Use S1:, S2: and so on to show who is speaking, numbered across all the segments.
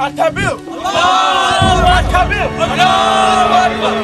S1: التكبير الله التكبير الله أكبر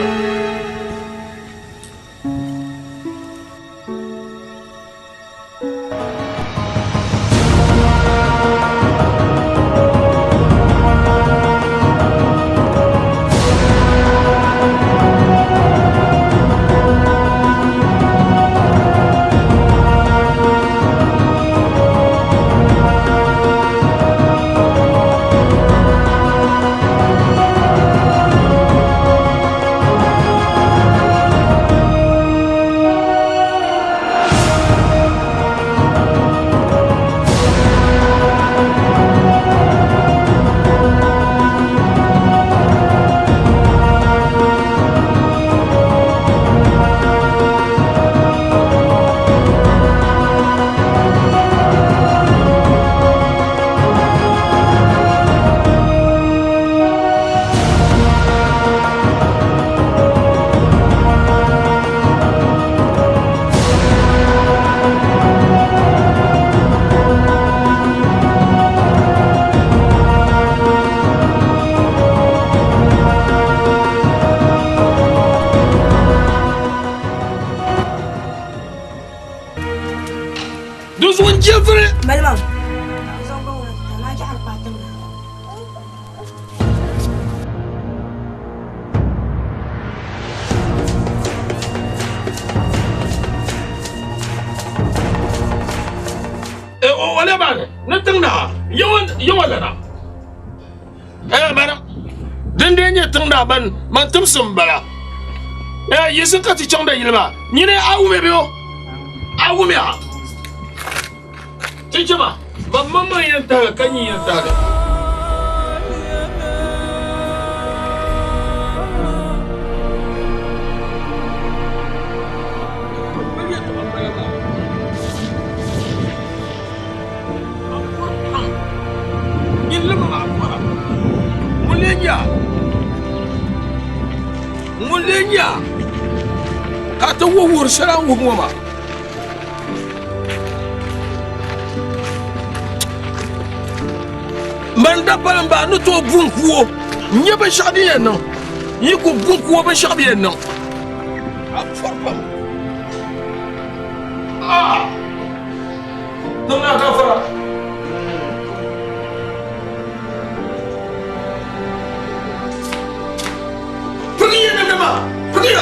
S2: Malamang.
S1: Oleh mana? Nenteng dah. Yang ada dah. Mana? Dendenya teng dah man tem sembala. Yesus kati cong dah ilma. Ni ne awu me bio. Awu me ah. Cuma, mama yang tahu, kani yang tahu. Mulanya, kata wawur serang wumama. Manda palamba no to bunkuo nye ba shabiye no yi ko bunkuo ba shabiye no dona ka fara pergi na ma pergi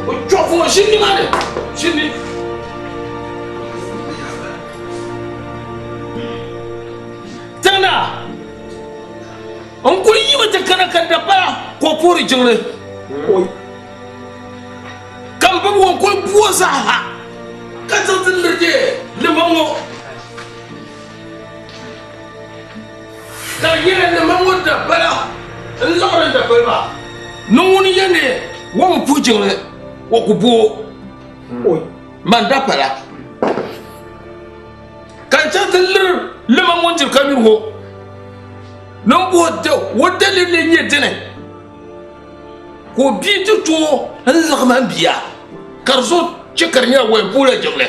S1: o chofo shini mane shini on ko yi mata kana kan da ba ko pori jingle kan ba won ko buoza ha ka ta tilje le mango da yele le mango da bala nzora da bala no woni yene won pu jingle wo ko bo man da bala kan ta tilir le mango jil kamir ho non wadda lele nye dene ko bi to an zagma biya karzo cikarnya way pula jongle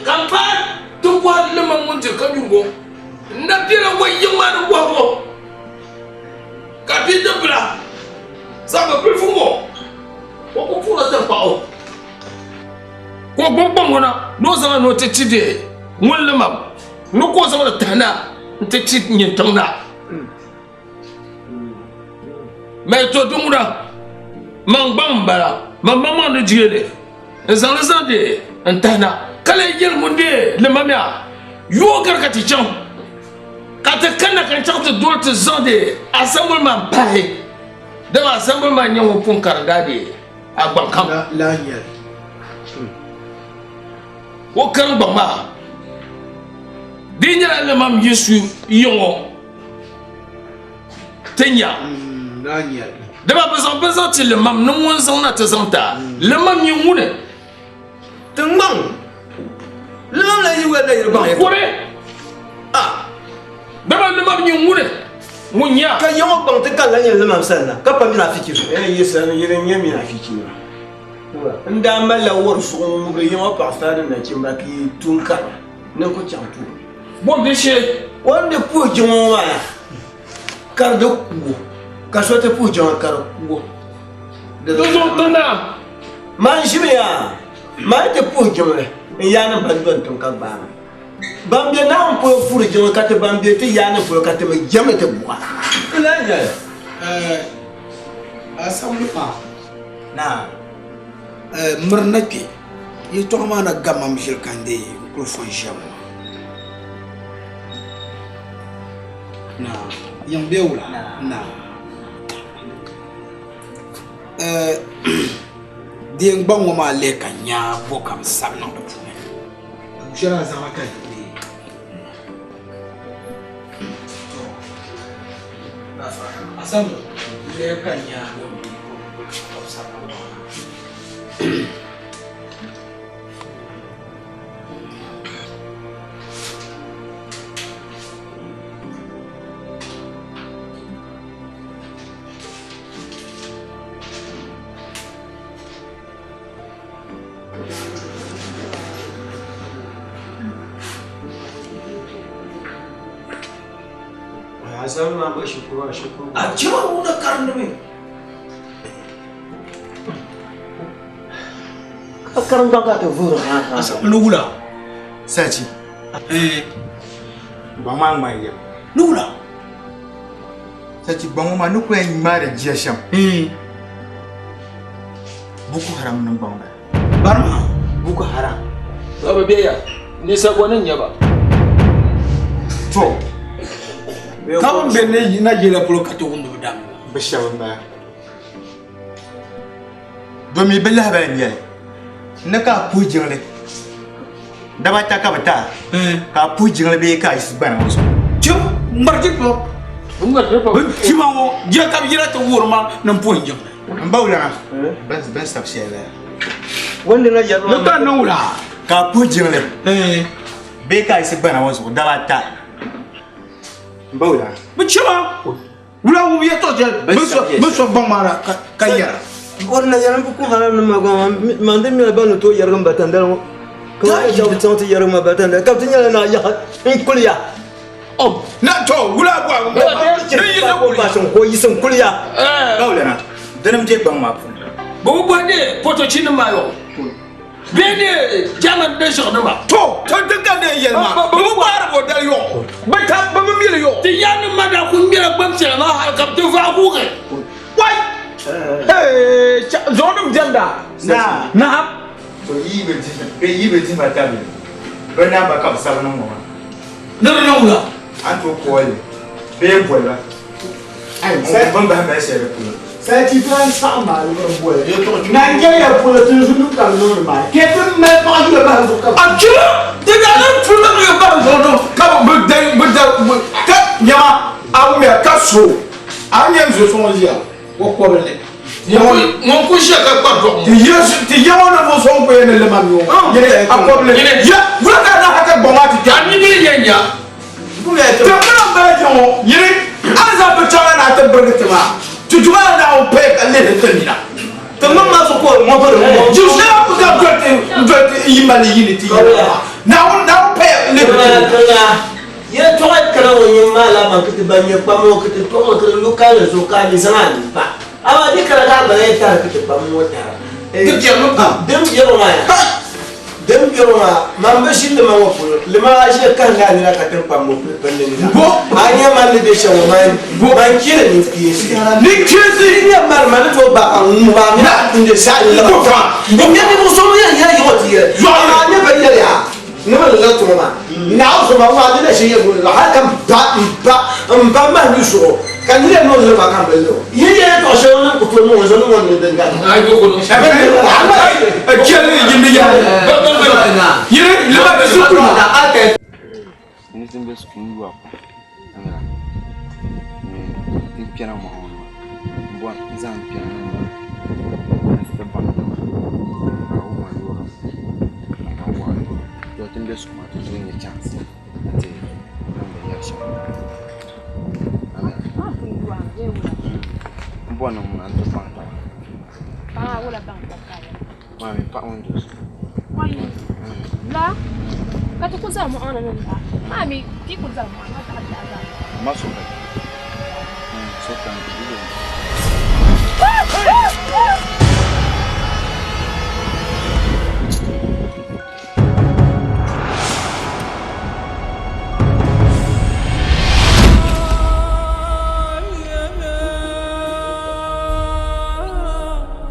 S1: kampa to wa le mamun je kabingo na dira way yama wa ho ka bi de bla saba pe fumo ko fula ta pao ko bombom wona no zama no tetide ngol le mam no ko zama tana ntetit nyentongna mais to dumura mangbam bala mamma no diele zalazade ntana kala yel munde le mamia yo garkati cham kata kana kan chakto dolte zande assemblement pare de assemblement nyawo pon kargade agban kam
S3: la yel
S1: wo kan bama dinya le mam yesu yongo tenya
S3: nanya
S1: de ba besoin til le mam no won zona te zonta le mam yongune
S3: tengmang le mam la yi wala yi ba
S1: kore ah de ba le mam yongune munya
S3: ka yongo bang te kan la ni le mam sanna ka pa mi na fikir
S4: yesa yire nyemi na fikir nda mala wor so mu ga yongo pa sa na chimba ki tunka ne ko champu
S1: Bom biche.
S3: Wanda pu jongo wala. Kar do ku. Ka so te pu jongo kar ku.
S1: Dozo tana.
S3: Man shimiya. Man te pu jongo. Yana bandon ton ka ba. Bambie na on pu pu jongo ka te bambie te yana pu ka te me jame te boa. Ila ya.
S2: Asamble pa. Na. Mernaki. Yi to ma na gamma Michel Kandé ko fon jam. Na, yang beula. Na. Dien bango ma le kanya bokam sam no do. Jara zama kai. Asamble le kanya bokam sam no.
S3: Asal ma ba shukuru.
S2: A cewa una karnu me.
S3: Akaran banga te vura ha.
S2: Asam nugula.
S4: Sachi. Ba ma ngmaya.
S2: Nugula.
S4: Sachi ba ma nu ko en mare jiya sham. Buku haram nan banga.
S2: Barma.
S3: Buku haram.
S1: Baba biya. Ni sabonin yaba.
S4: To.
S2: Kawan benne na jela polo kato hundu dam.
S4: Bashawan ba. Domi bella ba nyale. Naka pu jingle. Daba ta ka bata. Ka pu jingle be ka is bana waso.
S2: Chum marjik po.
S1: Bunga depa.
S2: Chimawo je kam jira to wurma nan po njam.
S4: Mbawla. Ben stop shela.
S3: Wanda na yaro.
S2: No ta nula.
S4: Ka pu jingle. Be ka is bana waso daba ta. Mbawla.
S2: Bichima. Wula wu ye to je. Biso bamara kayara.
S3: Orna yaran buku haram na magwa mande mi ba no to yaran batandal mo. Ko ya jaw tante yaran ma batandal. Ka tinya na ya in kulya.
S2: Na to wula gwa.
S3: Ni yi ko ba son ko yi son kulya.
S4: Mbawla na. Danam je ban ma fu.
S1: Bo bande poto chin mayo. Bene jaman de so ma.
S2: To dinga ne yelma. Bu bara bo dal yo. Ba ta ba mi le yo.
S1: Ti yan ma da kun ngira bam se na ha kap te fa ku ke.
S2: Wai. Zonum janda. Na.
S4: So yi be tin ba tabi. Bana ba ka sa nan mo.
S2: Na wula.
S4: An to ko wale. Be bola. Ai sai ban ba ba sai ku.
S3: Sai ti plan sa ma lo bo.
S2: Nigeria politicians look at no man. Get them me pa you ba zo ka. Akira. They got them through the ba zo no. Come on, but ka nyama awu me ka so. Anya zo so ya. Wo ko bele.
S1: Mon ku shaka kwa do.
S2: Ti yawo na mo so ko ene le ma mi o. Yene akoble. Ya, wula ka na haka boma ti ja.
S1: Ani ni yenya.
S2: Te mena ba jo. Yene aza be chawa na te burgete ma. Tujuma na o pe ale te mina. Te mama so ko mo ba mo. Ju se na ku ka gote yimali yini ti. Na o pe le te.
S3: Ye to ay kala woni mala ma kiti banye pamo kiti to ko lokal so ka ni zaman ba. Awa di kala ka ba ta kiti pamo ta.
S1: Ti jero ka.
S3: Dem jero ma ya. Dem jero ma mambe shinde ma wo ko. Le ma aje kan ga ni ka tem pamo pende ni.
S2: Bo
S3: Anya man de shawo man. Bo ban kire ni kiyesi.
S2: ni kezi
S3: Ni mar man to ba an ba na inde sa ni la.
S2: ko fa.
S3: Ni ni mo so ya yo ti ye. Yo ma ni ba ye ya. Ni ma la to ma. Na so ma wa ni shi ye ko la ha kan ba ma ni so. Kan ni no le ba kan belo. Ye to so na ko to mo so no mo de ga.
S1: Ai go ko.
S2: Kele yimi ya. Yere le ba be su ku.
S5: Anything best can you up? Think piano on one is on piano. The band. Your thing best come to doing a chance. That's it. One of them to find out.
S6: Ah, what about that?
S5: Why, Pat Wonders.
S6: La? katukuza mu ona nenda mami kikuza mu ona tata
S5: Masuka. Soka ndio.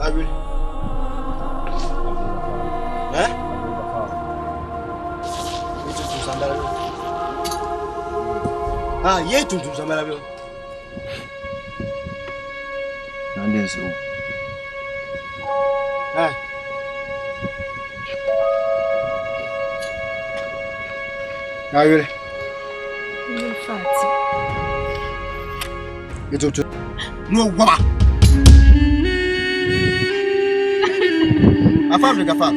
S4: Abi. Ye tuntu sambala bio.
S5: Nande so.
S4: Ayure.
S6: Infatti.
S4: Itu. No waba. Afam de gafam.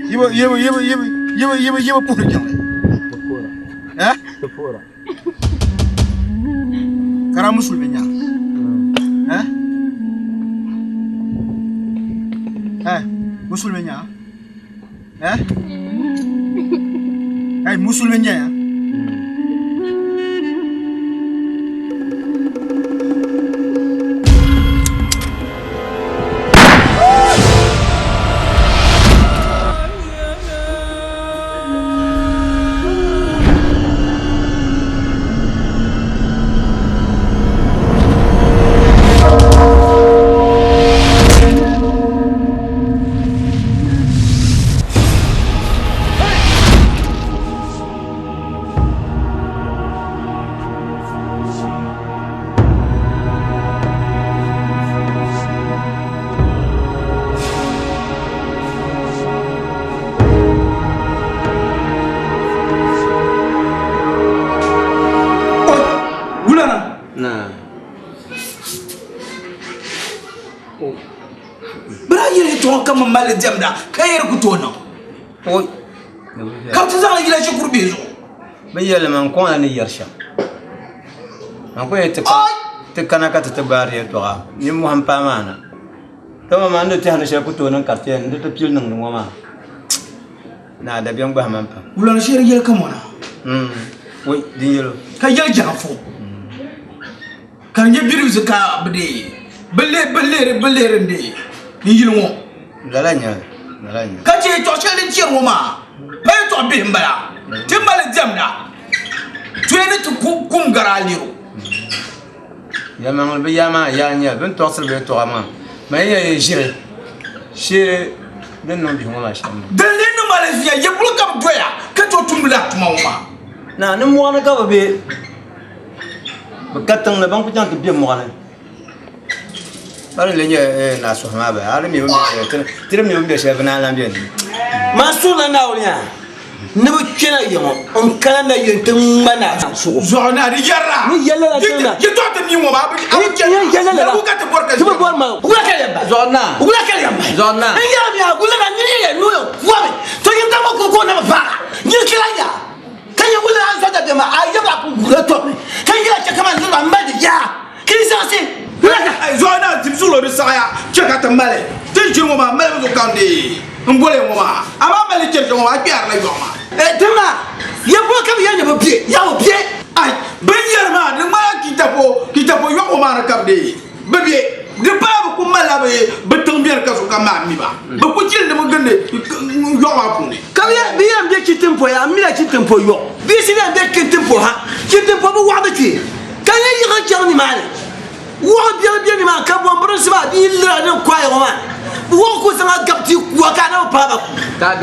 S4: Yibo puru jang.
S5: Tepora.
S4: Kara musulmi nya. Musulmi nya. Musulmi nya ya.
S2: Kamu malah jamda, kaya rukutono.
S3: Oi.
S2: Kau tu jangan gila syukur bezo.
S3: Bayar lemang kau ani yarsha. Aku itu tekan kata terbari itu ah. Ni muham pamana. Kamu mana tu hendak syukur tu nang kartian, tu terpilih nang rumah. Nah, ada yang baham apa?
S2: Bulan syari gila kamu na.
S3: Oi, dia lo.
S2: Kaya jangan fu. Kerja biru zaka bede. Beli rendi. Ni jilmo.
S3: Galanya.
S2: Kaje to shalin ciyarwa ma. Bai to bihin baya. Timbal jamda. Tuene to kum garaliro.
S3: Ya mangal be ya ma ya nya ben to sel be to ama. Ma ya jire. Shire den no bi homa sham.
S2: Den no Malaysia ye bulkam doya. Ka to tumbula tuma ma.
S3: Na ni mo na ka be. Bakatang na bang putang to bi mo kana. Bari lenye na so ma ba. Ari mi o mi tire mi o mi chef na la bien.
S2: Masula na wunya. Ne bu kena yemo. On kana na yentin mana. Zona ri yarra.
S3: Ni yalla la tena.
S2: Ye to ta mi mo ba.
S3: Yalla la.
S2: Bu ka te porka.
S3: Tu bor ma.
S2: Ula ka yamba.
S3: Zona.
S2: Ula ka yamba.
S3: Zona.
S2: Ya mi ula na ni ye no. Wa. To yin ta mo ko na ba. Ni kila ya. Kan ya ula an sa da ma ayaba ku gura to. Kan ya ta kama ni ba mbadi ya. Kisa se. Zona timsulo de saya. Cheka tambale. Tin mo ma mele mo kande. Ngole mo ma. Ama mele cheka mo apiar la yoma. Tema. Ya bo kam ya ne bo pie. Ya bo pie. Ai, ben yerma de ma kita po yo ma na kabde. Bebe, de pa ko mala be beton bier ka so kama mi ba. Ba ko cil de mo gande yo ma puni. Kam ya bi am de kitempo ya mi la kitempo yo. Bi si na de kitempo ha. Kitempo bo wa ba ti. Kan ya yi ga jang ni male. Wa bien ni ma ka bo mbro siba bi la ne kwa yo ma. Wo ko sanga gapti wa ka na pa ba.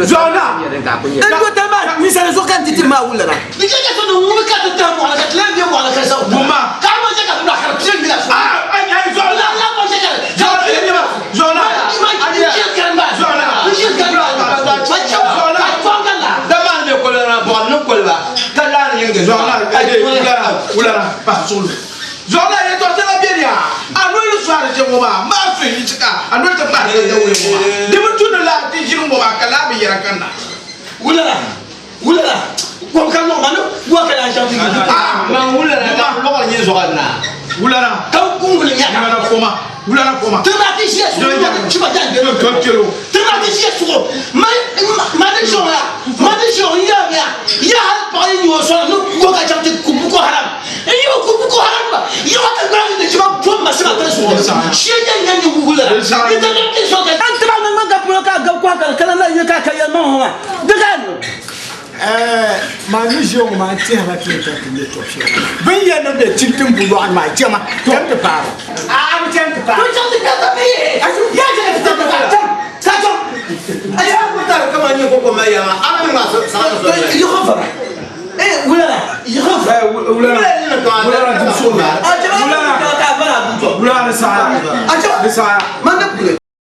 S2: Zona. Endo tama ni sa so kan titi ma wula na. Ni ka to no mu ka to ta mo ala ka tla bi mo ala ka sa. Mama. Ka mo je ka na ka tla bi la so. Ai zona. La mo je ka. Zona ni ma. Zona. Ni ki kan ba. Zona. Ni ki kan ba. Zona. Fa kan la. Da man me ko la bo no ko la. Ka la ni nge. Zona. Ade wula na pa so. Zona ye to tela bi ya. Anu lu sware je mo ma. Ma fe ni chika. Anu te pa de we mo. De mo tu la ti jiru mo ba kala bi yara kanna. Wula. Ko kan no manu. Wa kala sha ti.
S3: Ma wula na da lo ni zo na.
S2: Wula. Ka ku ngul nya. Wula na koma. Tu ma ti shi su. Tu ma ta de no kelo. Tu ma ti shi su. Ma de so ya. Ma de so ya.
S1: sa
S3: ita do ki so ka an tra man ga pulo ka ga kwa ka kala na ye ka ka ya no ma daga
S2: ma ni jo ma ti ha ki ta ki to shi bin ya no de cikin bulu an ma jama to ta fara a mu tan ta fara
S3: to ta ka ta me ya je ta ta ta
S2: ai ku ta ka ma ni ko ma ya ma an ma sa
S3: to yi khofa wulala yi khofa
S2: wulala du so ma
S3: wulala ka fara bu to
S2: wulala sa
S3: man da